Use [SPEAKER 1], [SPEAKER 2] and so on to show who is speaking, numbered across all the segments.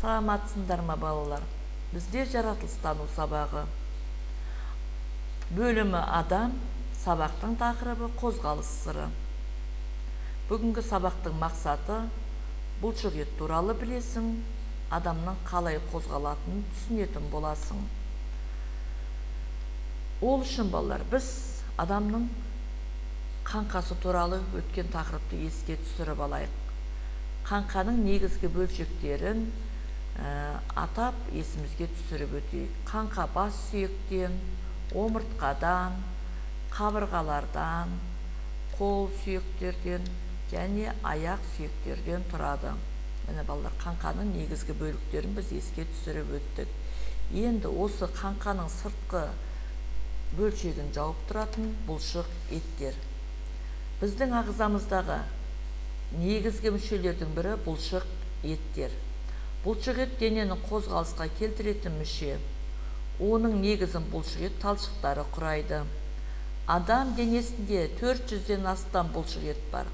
[SPEAKER 1] Саламатсыңдар ма балалар? Бізде жаратылыстану сабағы. Бөлімі адам, сабақтың тақырыбы қозғалыс сыры. Бүгінгі сабақтың мақсаты бұлшықет туралы білесің, адамның қалай қозғалатынын түсінетін боласың. Ол үшін балалар, біз адамның қаңқасы туралы өткен тақырыпты еске түсіріп алайық. Қаңқаның негізгі бөлшектерін атап есімізге түсіріп өтейік. Қаңқа бас сүйектен, омыртқадан, қабырғалардан, қол сүйектерден және аяқ сүйектерден тұрады. Міне балалар, қаңқаның негізгі бөліктерін біз еске түсіріп өттік. Енді осы қаңқаның сыртқы бөлшегін жауып тұратын бұлшық еттер. Біздің ағзамыздағы негізгі мүшелердің бірі бұлшық еттер. Бұлшық ет дененің қозғалысқа келтіретін мүше. Оның негізін бұлшық ет талшықтары құрайды. Адам денесінде 400-ден астам бұлшық ет бар.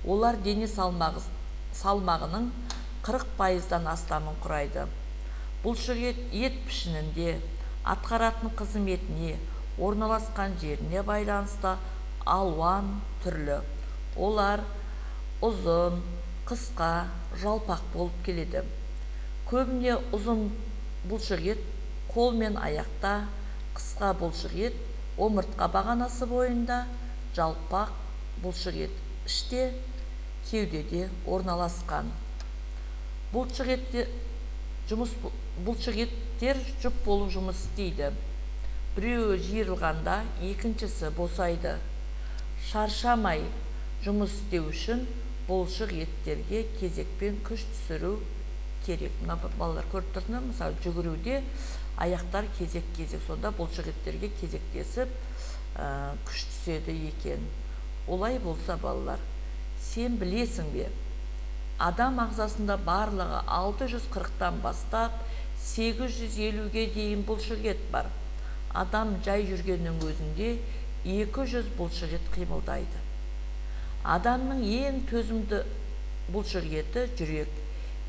[SPEAKER 1] Олар дене салмағының 40%-дан астамын құрайды. Бұлшық ет пішінінде атқаратын қызметіне, орналасқан жеріне байланысты алуан түрлі. Олар ұзын, қысқа, жалпақ болып келеді. Көбіне ұзын бұлшық ет қол мен аяқта, қысқа бұлшық ет омыртқа бағанасы бойында, жалпақ бұлшық ет іште, кеудеде орналасқан. Бұлшық еттер жұп болып жұмыс істейді. Біреуі жиырылғанда, екіншісі босайды. Шаршамай жұмыс істеу үшін бұлшық еттерге кезекпен күш түсіру керек. Мына балалар көріп тұрсыңдар, мысалы жүгіруде аяқтар кезек-кезек, сонда бұлшық еттерге кезектесіп күш түседі екен. Олай болса балалар, сен білесің бе? Адам ағзасында барлығы 640-тан бастап 850-ге дейін бұлшық ет бар. Адам жай жүргеннің өзінде 200 бұлшық ет қимылдайды. Адамның ең төзімді бұлшық еті жүрек,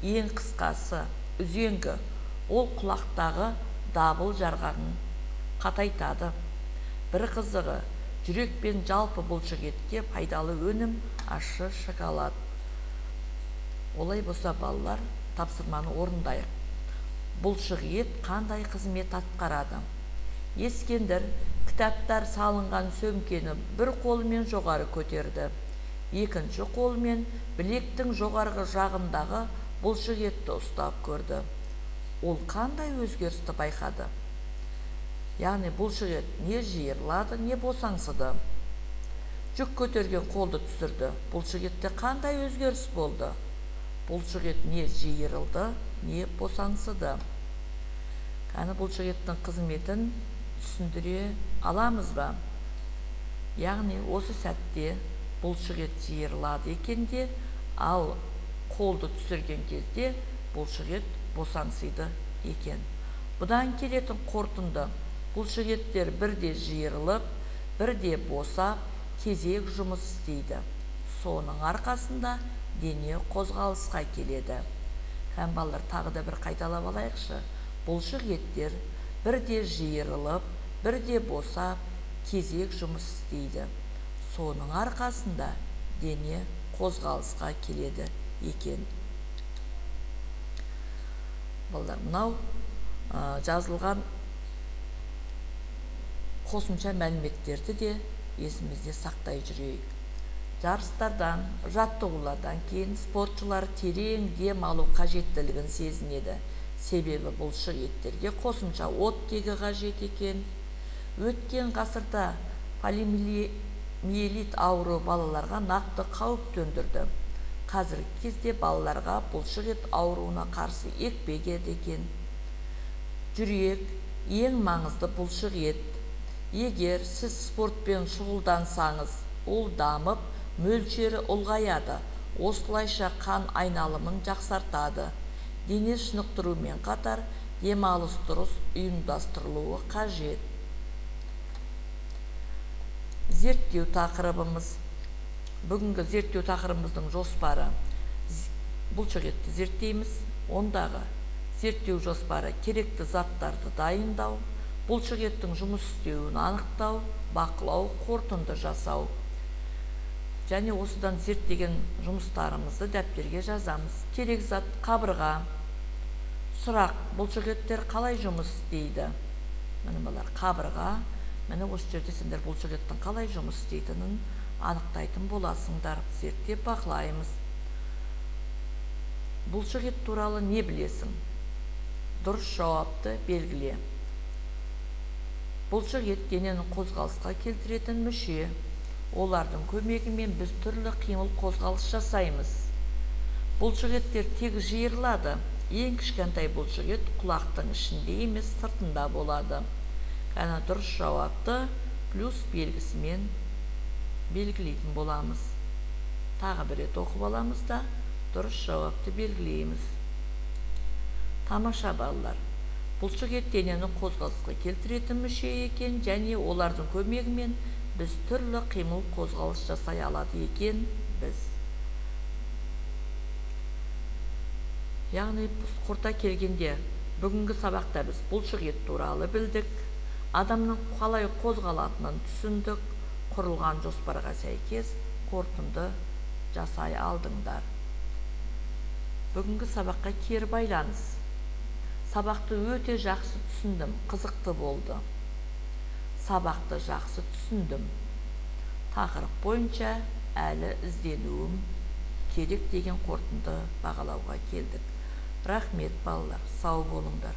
[SPEAKER 1] ең қысқасы үзеңгі, ол құлақтағы дабыл жарғағын қатайтады. Бір қызығы, жүрек пен жалпы бұлшық етке пайдалы өнім ащы шоколад. Олай болса балалар, тапсырманы орындайық. Бұлшық ет қандай қызмет атқарады? Ескендір кітаптар салынған сөмкені бір қолымен жоғары көтерді. Екінші қолымен білектің жоғарғы жағындағы бұлшық етті ұстап көрді. Ол қандай өзгерісті байқады? Яғни бұлшық ет не жиырылады, не босаңсыды. Жүк көтерген қолды түсірді. Бұлшық етте қандай өзгеріс болды? Бұлшық ет не жиырылды, не босаңсыды. Қаны бұлшық еттің қызметін түсіндіре аламыз ба? Яғни осы сәтте бұлшық ет жиырылады екенде, ал қолды түсірген кезде бұлшық ет босаңсиды екен. Бұдан келетін қорытынды, бұлшық еттер бірде жиырылып, бірде босап, кезек жұмыс істейді. Соның арқасында дене қозғалысқа келеді. Балалар, тағы да бір қайталап алайықшы. Бұлшық еттер бірде жиырылып, бірде босап, кезек жұмыс істейді. Соның арқасында дене қозғалысқа келеді екен. Балалар, мынау жазылған қосымша мәліметтерді де есімізде сақтай жүрейік. Жарыстардан, жаттығулардан кейін спортшылар терең дем алу қажеттілігін сезінеді. Себебі бұлшық еттерге қосымша оттегі қажет екен. Өткен ғасырда полиомиелит ауруы балаларға нақты қауіп төндірді. Қазіргі кезде балаларға бұлшық ет ауруына қарсы екпе керек екен. Жүрек ең маңызды бұлшық ет. Егер сіз спортпен шұғылдансаңыз, ол дамып, мөлшері ұлғаяды. Осылайша қан айналымын жақсартады. Дене шынықтырумен қатар демалыс дұрыс ұйымдастырылуы қажет. Зерттеу тақырыбымыз. Бүгінгі зерттеу тақырыбымыздың жоспары. Бұлшық етті зерттейміз. Ондағы зерттеу жоспары керекті заттарды дайындау, бұлшық еттің жұмыс істеуін анықтау, бақылау, қорытынды жасау. Және осыдан зерттеген жұмыстарымызды дәптерге жазамыз. Керек зат қабырға. Сұрақ: бұлшық еттер қалай жұмыс істейді? Міне бұлар қабырға. Міне осы жерде сендер бұлшық еттің қалай жұмыс істейтінін анықтайтын боласыңдар. Зерттеп бақылаймыз. Бұлшық ет туралы не білесің? Дұрыс жауапты белгіле. Бұлшық ет денені қозғалысқа келтіретін мүше. Олардың көмегімен біз түрлі қимыл қозғалыс жасаймыз. Бұлшық еттер тек жиырылады. Ең кішкентай бұлшық ет құлақтың ішінде емес, сыртында болады. Қана дұрыс жауапты плюс белгісімен белгілейтін боламыз. Тағы бір рет оқып аламыз да дұрыс жауапты белгілейміз. Тамаша балалар. Бұлшық ет денені қозғалысқа келтіретін мүше екен, және олардың көмегімен біз түрлі қимыл қозғалыс жасай алады екен біз. Яғни қорыта келгенде бүгінгі сабақта біз бұлшық ет туралы білдік, адамның қалай қозғалатынын түсіндік, құрылған жоспарға сәйкес қорытынды жасай алдыңдар. Бүгінгі сабаққа кері байланыс. Сабақты өте жақсы түсіндім, қызықты болды. Сабақты жақсы түсіндім. Тақырып бойынша әлі ізденуім керек деген қорытынды бағалауға келдік. Рахмет балалар, сау болыңдар.